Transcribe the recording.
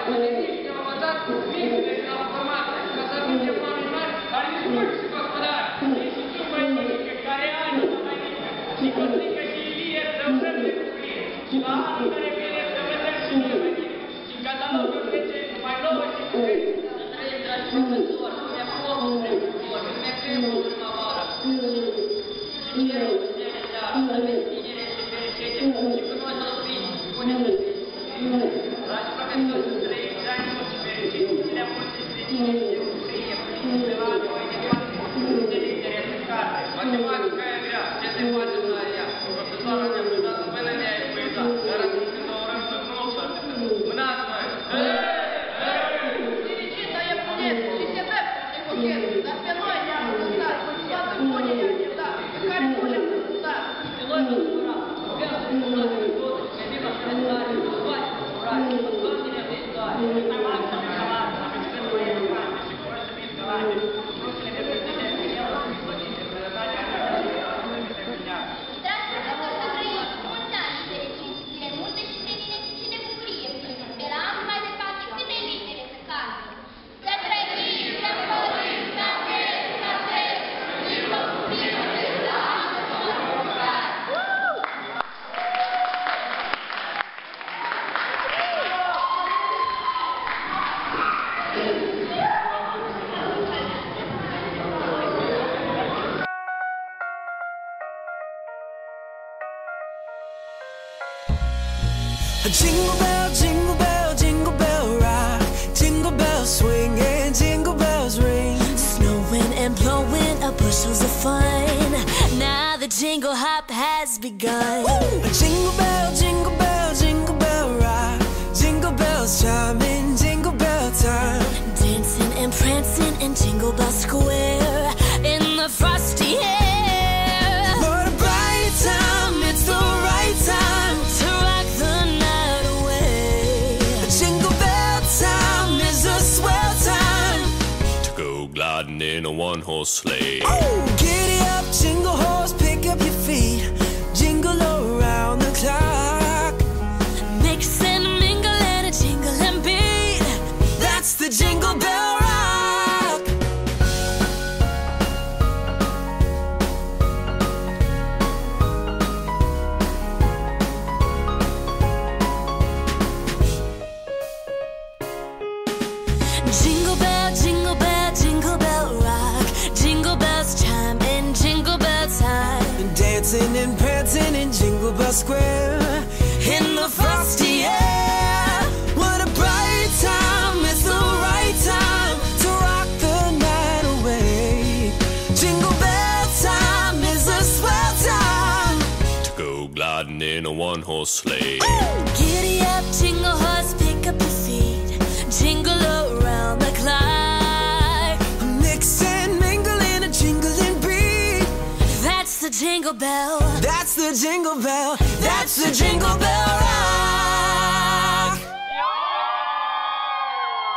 pandemiei ne-au învățat mințile din automat, ca să ajungem oameni mari, care nici mulți și gospodari, nici sunt mai mică, care ani mai mică, și Cosnică și Ilie să vrem de bucurie, și la anul care vine să vedem și noi mai mică, și în catalogul 10 mai nouă și bucurie. Să trăim, dragi profesori, mi-a focul precursor, mi-a cremul primăvară, și cerul cu stele seara, să vezi tinere și fericite, și cu noi toți bine, spune-să fie. Dragi profesori, să trăim, dragi mulți și fericiți, să le-am multe sfârșite și de bucurie, pline de lacrimi, mai departe, multe litere în carte. Matematica e grea, ce se poate să ai ea? Profesoara ne-a ajutat să până ne-a epuizat, dar atunci când o orăm să nu s-ar atât. Mânați noi! Fericită e punetă și se drept de cochetă, dar pe noi ne-am gustat, toată bunii ne-am iertat, pe care nu le-am gustat. Și noi vă supăram, viața de toate de toate, și ne vin așa de tare, și vă toate supărare, și vă toate ne viitoare. Mai mare să ne calară, să aveți când mai educate, și cu să fiți calate, fructele de prezide, că el o fi plăcite, sănătatea de Dragi profesori, să trăiți mulți ani fericiți, zile multe și senine și de bucurie pline, de la anul mai departe câte litere să cadă. Să trăiți, să florim, să aveți, să aveți, și vă bucurie de slavă, Jingle bell, jingle bell, jingle bell rock, jingle bells swing and jingle bells ring. Snowing and blowing up bushels of fun. Now the jingle hop has begun. Jingle bell, jingle bell, jingle bell rock, jingle bells chiming, jingle bell time. Dancing and prancing in Jingle Bell Square in the frosty air. What a bright time, it's the right time To rock the night away. Jingle bell time is a swell time to go gliding in a one-horse sleigh. Oh, giddy up, jingle horse, pick up your feet, jingle around the clock. Mix and mingle and a jingling beat. That's the Jingle Bell Rock. Jingle bell, jingle bell, jingle bell rock. Jingle bells chime in Jingle Bell time. Dancing and prancing in Jingle Bell Square in the frosty air. What a bright time, it's the right time to rock the night away. Jingle bell time is a swell time To go gliding in a one-horse sleigh. Giddy up, jingle horse, pick up your feet. Jingle around the clock. Mix and mingle in a jingling beat. That's the jingle bell. That's the Jingle Bell, that's the Jingle Bell Rock.